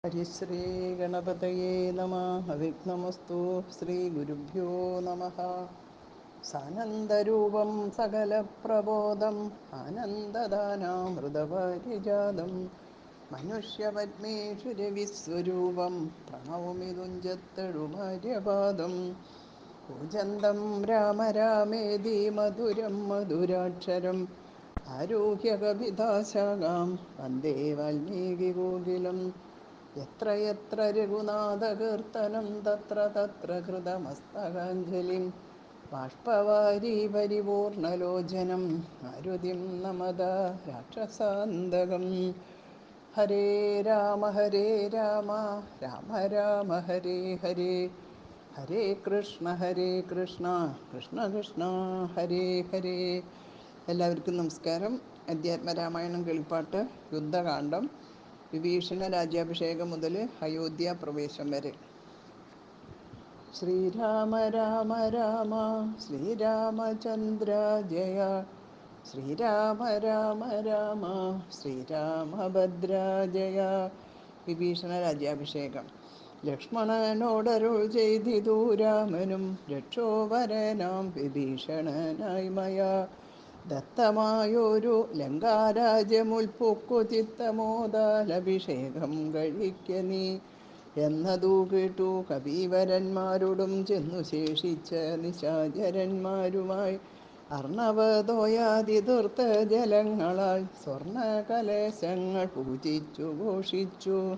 ഹരിശ്രീ ഗണപതയേ നമ. അവിഘ്നമസ്തു. ശ്രീ ഗുരുഭ്യോ നമ. സാനന്ദരൂപം സകലപ്രബോധം ആനന്ദദാനാമൃതപാരിജാതം മനുഷ്യപത്മേഷു രവിസ്വരൂപം പ്രണൗമി തുഞ്ചത്തെഴുമാര്യപാദം. കൂജന്തം രാമ രാമേതി മധുരം മധുരാക്ഷരം ആരുഹ്യകവിതാശാഖാം വന്ദേ വാൽമീകികോകിലം. യത്ര യത്ര രഘുനാഥകീർത്തനം തത്ര തത്ര കൃതമസ്തകാഞ്ജലിം ബാഷ്പവാരി പരിപൂർണലോചനം മാരുതിം നമത രാക്ഷസാന്തകം. ഹരേ രാമ രാമ രാമ ഹരേ ഹരേ, ഹരേ കൃഷ്ണ കൃഷ്ണ കൃഷ്ണ ഹരേ ഹരേ. എല്ലാവർക്കും നമസ്കാരം. അധ്യാത്മരാമായണം കിളിപ്പാട്ട് യുദ്ധകാന്ഡം വിഭീഷണ രാജ്യാഭിഷേകം മുതൽ അയോധ്യ പ്രവേശം വരെ. ശ്രീരാമ രാമ രാമ ശ്രീരാമചന്ദ്ര ജയ, ശ്രീരാമ രാമ രാമ ശ്രീരാമഭദ്ര ജയ. വിഭീഷണ രാജ്യാഭിഷേകം. ലക്ഷ്മണനോടരുൾ ചെയ്തിതു രാമനും രക്ഷോവരനാം വിഭീഷണനായി മയാ ദത്തമായൊരു ലങ്കാരാജ്യമുൾപ്പൊക്കു ചിത്തമോദാലഭിഷേകം കഴിക്ക നീ എന്നതു കേട്ടു കപീവരന്മാരോടും ചെന്നു ശേഷിച്ച നിശാചരന്മാരുമായി അർണവതോയാതിതീർത്ത ജലങ്ങളാൽ സ്വർണ കലശങ്ങൾ പൂജിച്ചു ഘോഷിച്ചു.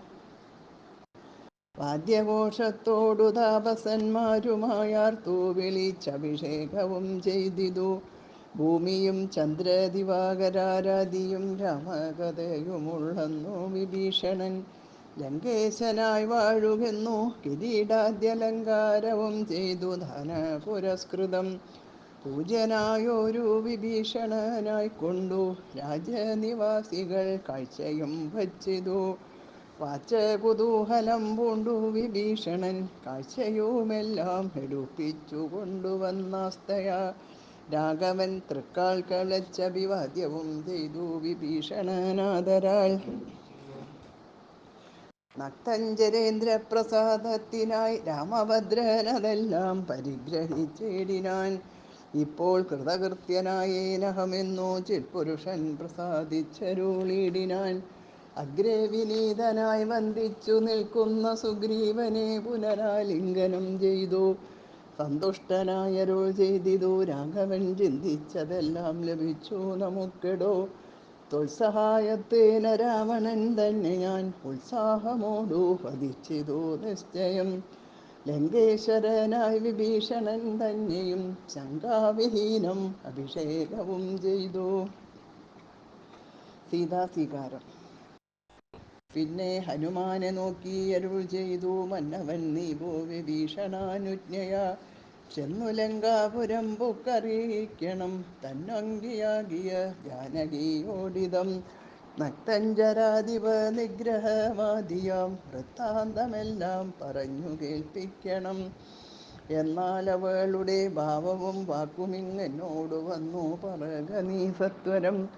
വാദ്യഘോഷത്തോടു താപസന്മാരുമായാർത്തു വിളിച്ചഭിഷേകവും ചെയ്തിതു. ഭൂമിയും ചന്ദ്രദിവാകരാരാധിയും രാമകഥയുമുള്ളന്നു വിഭീഷണൻ ലങ്കേശനായി വാഴുകെന്നു കിരീടാദ്യലങ്കാരവും ചെയ്തു ധന പുരസ്കൃതം. പൂജ്യനായൊരു വിഭീഷണനായിക്കൊണ്ടു രാജനിവാസികൾ കാഴ്ചയും വച്ചിതു. വാച്ചകുതൂഹലം പൂണ്ടു വിഭീഷണൻ കാഴ്ചയുമെല്ലാം എടുപ്പിച്ചു കൊണ്ടുവന്നാസ്തയാ രാഘവൻ തൃക്കാൽ കളച്ചഭിവാദ്യവും ചെയ്തു വിഭീഷണനാദരാൽ. നക്തഞ്ചരേന്ദ്രപ്രസാദത്തിനായി രാമഭദ്രനതെല്ലാം പരിഗ്രഹിച്ചിടിനാൻ. ഇപ്പോൾ കൃതകൃത്യനായേനഹമെന്നു ചിൽപുരുഷൻ പ്രസാദിച്ചരുളിടിനാൻ. അഗ്രേ വിനീതനായി വന്ദിച്ചു നിൽക്കുന്ന സുഗ്രീവനെ പുനരാലിംഗനം ചെയ്തു സന്തുഷ്ടനായരുൾ ചെയ്തിതു രാഘവൻ. ചിന്തിച്ചതെല്ലാം ലഭിച്ചു നമുക്കെടോ, ത്വത്സഹായത്തേന രാവണൻ തന്നെ ഞാൻ ഉത്സാഹമോടു വധിച്ചിതു നിശ്ചയം. ലങ്കേശ്വരനായി വിഭീഷണൻ തന്നെയും ശങ്കാവിഹീനം അഭിഷേകവും ചെയ്തു. സീതാസ്വീകാരം. പിന്നെ ഹനുമാനെ നോക്കി അരുൾ ചെയ്തു മന്നവൻ നീ പോ വിഭീഷണാനുജ്ഞയാ ചെന്നു ലങ്കാപുരം പൊക്കറിയിക്കണം തന്നങ്കിയാകിയ ജാനകിയോടിതം. നക്തഞ്ചരാധിപ നിഗ്രഹമാദിയാം വൃത്താന്തമെല്ലാം പറഞ്ഞു കേൾപ്പിക്കണം. എന്നാൽ അവളുടെ ഭാവവും വാക്കുമിങ്ങെന്നോടു വന്നു പറക നീ സത്വരം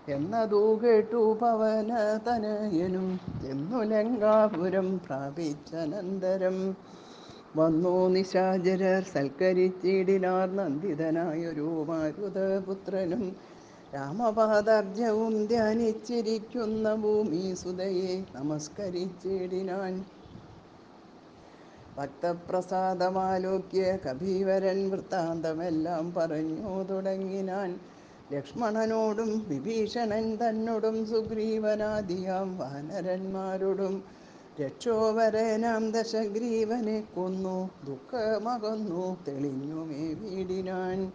എന്നതു കേട്ടു പവനതനയനും ചെന്നു ലങ്കാപുരം പ്രാപിച്ചനന്തരം. വന്നു നിശാചരർ സൽക്കരിച്ചിടിനാർ നന്ദിതനായൊരു മാരുതപുത്രനും രാമപാദാബ്ജവും ധ്യാനിച്ചിരിക്കുന്ന ഭൂമിസുതയെ നമസ്കരിച്ചിടിനാൻ. ഭക്തപ്രസാദമാലോക്യ കപീവരൻ വൃത്താന്തമെല്ലാം പറഞ്ഞു തുടങ്ങിനാൻ. ലക്ഷ്മണനോടും വിഭീഷണൻ തന്നോടും സുഗ്രീവനാദിയാം വാനരന്മാരോടും രക്ഷോവരനാം ദശഗ്രീവനെ കൊന്നു ദുഃഖമകന്നു തെളിഞ്ഞുമേ വീടിനാൻ.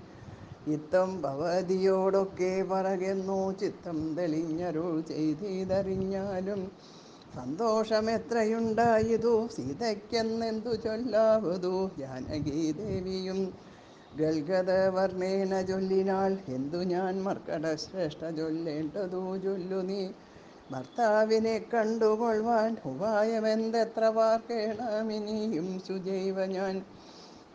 ഇത്തം ഭവതിയോടൊക്കെ പറകെന്നു ചിത്തം തെളിഞ്ഞരുൾ ചെയ്തിതറിഞ്ഞാലും സന്തോഷമെത്രയുണ്ടായതു സീതയ്ക്കെന്നെന്തു ചൊല്ലാവതു ജാനകീദേവിയും. ഗൽഗതവർണ്ണേന ചൊല്ലിനാൾ എന്തു ഞാൻ മർക്കടശ്രേഷ്ഠ ചൊല്ലേണ്ടതു ചൊല്ലു നീ. ഭർത്താവിനെ കണ്ടുകൊള്ളുവാൻ ഉപായമെന്തെത്ര പാർക്കേണമിനിയും ശുചൈവ ഞാൻ.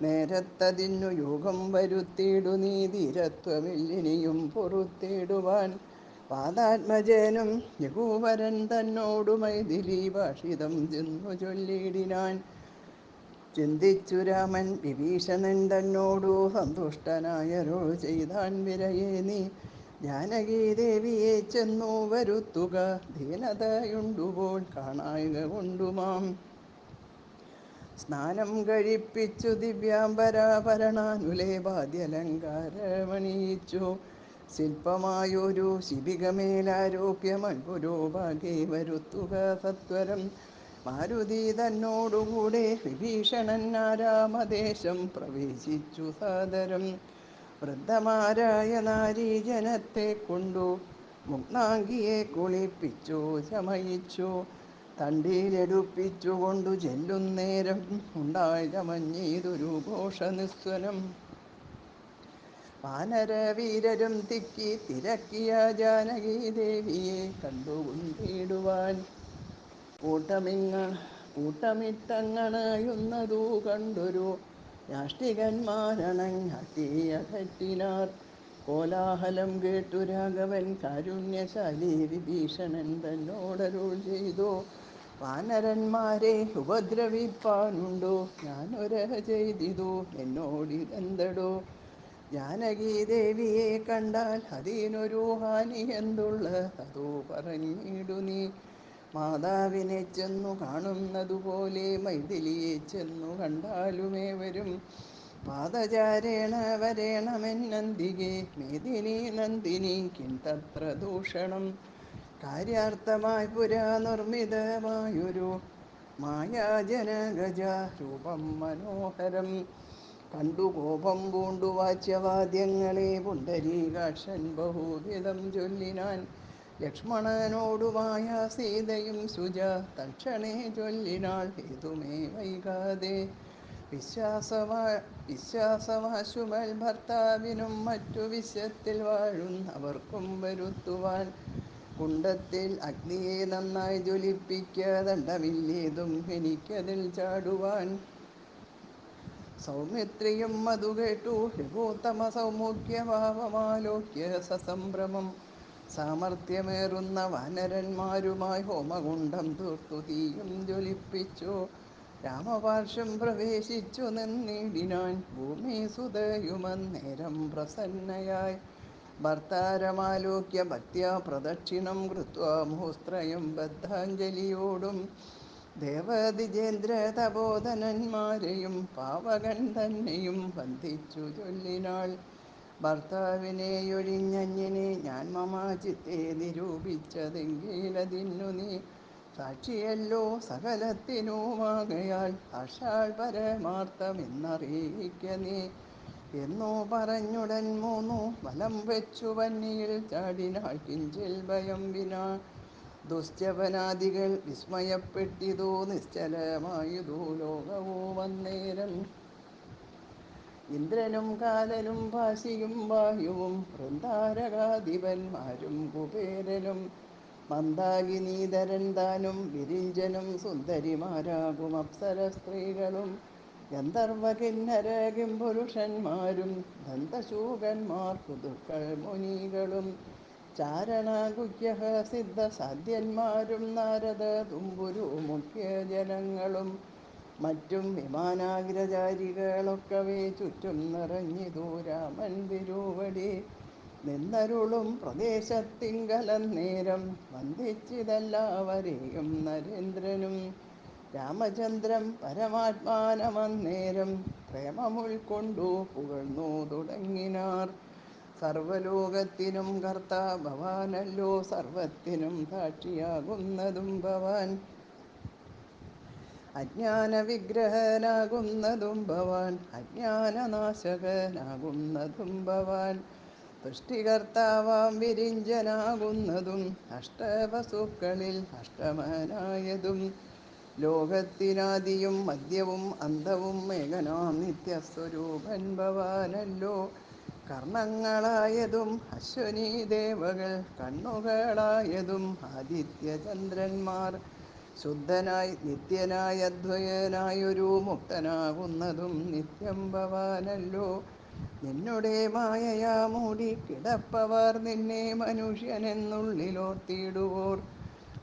നേരത്തതിന്നു യോഗം വരുത്തിയിടു നീ ധീരത്വമില്ലിനിയും പൊറുത്തിടുവാൻ. പാതാത്മജനും രഘുവരൻ തന്നോടു മൈഥിലി ഭാഷിതം ചെന്നു ചൊല്ലിടിനാൻ. ചിന്തിച്ചു രാമൻ വിഭീഷണൻ തന്നോടു സന്തുഷ്ടനായരുൾ ചെയ്താൻ. വിരയെ നീ ജാനകീദേവിയെ ചെന്നു വരുത്തുക, ദീനതയുണ്ടുപോൽ കാണായക കൊണ്ടുമാം. സ്നാനം കഴിപ്പിച്ചു ദിവ്യാംബരാഭരണാനുലേപാദ്യലങ്കാരമണിയിച്ചു. ശില്പമായൊരു ശിബികമേലാരോപ്യമൽപുരോപാകെ വരുത്തുക സത്വരം. മാരുതി തന്നോടുകൂടെ വിഭീഷണൻ ആരാമദേശം പ്രവേശിച്ചു സാദരം. വൃദ്ധമാരായ നാരീജനത്തെ കൊണ്ടു മുഗ്നാംഗിയെ കുളിപ്പിച്ചു ശമയിച്ചു. തണ്ടിയിലെടുപ്പിച്ചു കൊണ്ടു ചെല്ലുന്നേരം ഉണ്ടായി ചമഞ്ഞിതൊരു ഘോഷനിസ്വനം. വാനരവീരരും തിക്കി തിരക്കിയ ജാനകീദേവിയെ കണ്ടുകൊണ്ടിടുവാൻ. കൂട്ടമിട്ടങ്ങണയുന്നതു കണ്ടൊരു യാഷ്ടികന്മാരണഞ്ഞാട്ടിയകറ്റിനാർ. കോലാഹലം കേട്ടു രാഘവൻ കാരുണ്യശാലി വിഭീഷണൻ തന്നോടരുൾ ചെയ്തു. വാനരന്മാരെ ഉപദ്രവിപ്പാനുണ്ടോ, ഞാനൊര ചെയ്തിതു എന്നോടിതെന്തടോ. ജാനകീദേവിയെ കണ്ടാൽ അതിനൊരു ഹാനി എന്തുള്ളതതു പറഞ്ഞിടു നീ. മാതാവിനെ ചെന്നു കാണുന്നതുപോലെ മൈഥിലിയെ ചെന്നു കണ്ടാലുമേവരും. പാദചാരേണ വരേണമെന്നന്തികെ മേദിനി നന്ദിനി കിം തത്ര ദൂഷണം. കാര്യാർത്ഥമായി പുരാ നിർമ്മിതമായൊരു മായാജനഗജ രൂപം മനോഹരം. കണ്ടു കോപം പൂണ്ടു വാച്യവാദ്യങ്ങളെ പുണ്ടരീകാക്ഷൻ ബഹുവിധം ചൊല്ലിനാൻ. ലക്ഷ്മണനോടുമായ സീതയും ശുച തൽക്ഷണേ ചൊല്ലിനാൾ ഏതുമേ വൈകാതെ. വിശ്വാസമാശുമൽ ഭർത്താവിനും മറ്റു വിശ്വത്തിൽ വാഴുന്നവർക്കും വരുത്തുവാൻ. കുണ്ടത്തിൽ അഗ്നിയെ നന്നായി ജ്വലിപ്പിക്ക, ദണ്ഡമില്ലേതും എനിക്കതിൽ ചാടുവാൻ. സൗമിത്രിയും അതു കേട്ടു രഘുത്തമ സൗമുഖ്യഭാവമാലോക്യ സസംഭ്രമം. സാമർത്ഥ്യമേറുന്ന വാനരന്മാരുമായി ഹോമകുണ്ഡം തീർത്തു തീയും ജ്വലിപ്പിച്ചു. രാമപാർശ്വം പ്രവേശിച്ചു നിന്നിടിനാൻ. ഭൂമിസുതയുമന്നേരം പ്രസന്നയായി ഭർത്താരമാലോക്യ ഭക്ത്യാ പ്രദക്ഷിണം കൃത്വാ മുഹുസ്ത്രയം ബദ്ധാഞ്ജലിയോടും. ദേവദ്വിജേന്ദ്ര തപോധനന്മാരെയും പാവകൻ തന്നെയും വന്ദിച്ചു ചൊല്ലിനാൾ. ഭർത്താവിനെയൊഴിഞ്ഞന്യനെ ഞാൻ മമ ചിത്തെ നിരൂപിച്ചതെങ്കിലതിന്നു നീ സാക്ഷിയല്ലോ സകലത്തിനുമാകയാൽ. സാക്ഷാൽ പരമാർത്ഥമെന്നറിയിക്ക നീ എന്നു പറഞ്ഞുടൻ മൂന്നു വലം വെച്ചു വന്നിയിൽ ചാടിനാൾ കിഞ്ചിൽ ഭയം വിനാ. ദുശ്ചവനാദികൾ വിസ്മയപ്പെട്ടിതു, നിശ്ചലമായതു ലോകവുമന്നേരം. ഇന്ദ്രനും കാലനും പാശിയും വായുവും വൃന്ദാരകാധിപന്മാരും കുബേരനും മന്ദാകിനീധരൻ താനും വിരിഞ്ചനും സുന്ദരിമാരാകും അപ്സര സ്ത്രീകളും ഗന്ധർവ കിന്നര കിംപുരുഷന്മാരും ദന്തശൂകന്മാർ ഋതുക്കൾ മുനികളും ചാരണ ഗുഹ്യഹ സിദ്ധ സാധ്യന്മാരും നാരദ തുമ്പുരു മുഖ്യജനങ്ങളും മറ്റും വിമാനാഗ്രചാരികളൊക്കവേ ചുറ്റും നിറഞ്ഞിതു രാമൻ തിരുവടി നിന്നരുളും പ്രദേശത്തിങ്കലന്നേരം. വന്ദിച്ചിതെല്ലാവരെയും നരേന്ദ്രനും രാമചന്ദ്രം പരമാത്മാനമന്നേരം പ്രേമമുൾക്കൊണ്ടു പുകഴ്ന്നു തുടങ്ങിനാർ. സർവലോകത്തിനും കർത്താ ഭവാനല്ലോ, സർവത്തിനും സാക്ഷിയാകുന്നതും ഭവാൻ. അജ്ഞാനവിഗ്രഹനാകുന്നതും ഭവാൻ, അജ്ഞാനനാശകനാകുന്നതും ഭവാൻ. സൃഷ്ടികർത്താവാം വിരിഞ്ചനാകുന്നതും അഷ്ടവസുക്കളിൽ അഷ്ടമനായതും. ലോകത്തിനാദിയും മധ്യവും അന്തവും ഏകനാം നിത്യസ്വരൂപൻ ഭവാനല്ലോ. കർണങ്ങളായതും അശ്വനീ ദേവകൾ, കണ്ണുകളായതും ആദിത്യചന്ദ്രന്മാർ. ശുദ്ധനായി നിത്യനായ അദ്വയനായൊരു മുക്തനാകുന്നതും നിത്യം ഭവാനല്ലോ. നിന്നുടെ മായയാ മൂടി കിടപ്പവർ നിന്നെ മനുഷ്യനെന്നുള്ളിലോർത്തിയിടുവോർ.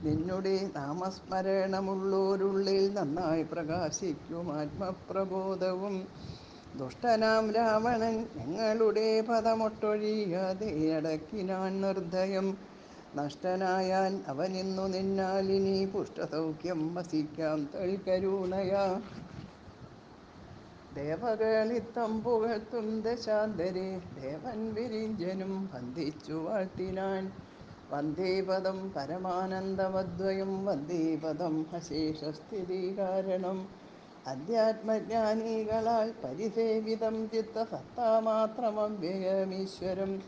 നിന്നുടെ നാമസ്മരണമുള്ളോരുള്ളിൽ നന്നായി പ്രകാശിക്കും ആത്മപ്രബോധവും. ദുഷ്ടനാം രാവണൻ ഞങ്ങളുടെ പദമൊട്ടൊഴിയാതെ അടക്കിനാൻ നിർദ്ദയം. നഷ്ടനായാൻ അവനിന്നു നിന്നാലിനി പുഷ്ടസൗഖ്യം വസിക്കാം തൽക്കരുണയാ. ദേവകളിത്തം പുകഴ്ത്തും ദശാന്തരെ ദേവൻ വിരിഞ്ചനും വന്ദിച്ചു വാഴ്ത്തിനാൻ. വന്ദേപദം പരമാനന്ദമദ്വയം വന്ദേപദം അശേഷസ്ഥിതി കാരണം. അധ്യാത്മജ്ഞാനികളാൽ പരിസേവിതം ചിത്തസത്താമാത്രമവ്യയമീശ്വരം.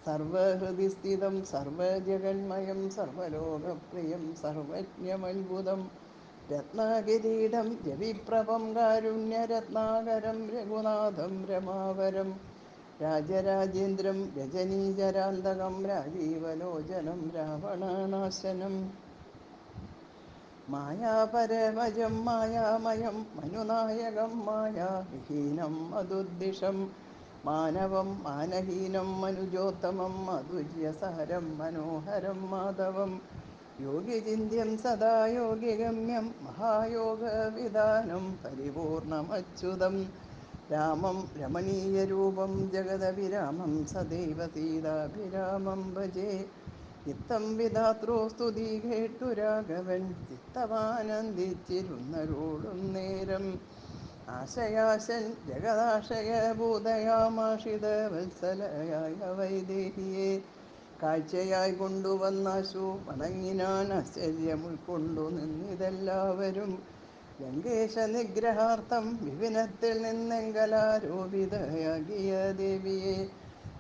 സർവഹൃദിസ്ഥിതം സർവജഗന്മയം സർവലോകപ്രിയം സർവജ്ഞമത്ഭുതം. രത്നകിരീടം രവിപ്രഭം കാരുണ്യരത്നാകരം രഘുനാഥം രമാവരം. രാജരാജേന്ദ്രം രജനീചരാന്തകം രാജീവലോചനം രാവണനാശനം. മായാപരമജം മായാമയം മനുനായകം മായാവിഹീനം മധുദ്ദിഷം. മാനവം മാനഹീനം മനുജോത്തമം മാധുര്യസാരം മനോഹരം മാധവം. യോഗിചിന്യം സദാ യോഗിഗമ്യം മഹായോഗവിധാനം പരിപൂർണമച്യുതം. രാമം രമണീയരൂപം ജഗദഭിരാമം സദൈവ സീതാഭിരാമം ഭജേ. ഇത്തം വിധാതൃസ്തുതി കേട്ടു രാഘവൻ ചിത്തമാനന്ദിച്ചിരുന്നരുളും നേരം. ആശയാശൻ ജഗദാശയഭൂതയാമാശ്രിത വത്സലയായ വൈദേഹിയെ കാഴ്ചയായി കൊണ്ടുവന്നാശു വണങ്ങിനാൻ ആശ്ചര്യമുൾക്കൊണ്ടു നിന്നിതെല്ലാവരും. ലങ്കേശ നിഗ്രഹാർത്ഥം വിപിനത്തിൽ നിന്നെങ്കലാരോപിതയാകിയ ദേവിയെ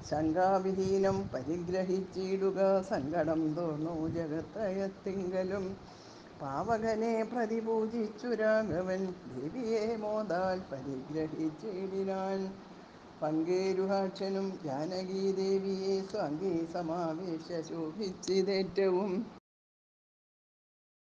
ശങ്കാവിഹീനം പരിഗ്രഹിച്ചിടുക സങ്കടം തോന്നു ജഗത്രയത്തിങ്കലും. പാവകനെ പ്രതിപൂജിച്ചു രാഘവൻ ദേവിയെ മോദാൽ പരിഗ്രഹിച്ചിടിനാൻ. പങ്കേരുഹാക്ഷനും ജാനകീദേവിയെ സ്വാംഗീ സമാവേശ്യ ശോഭിച്ചിതേറ്റവും.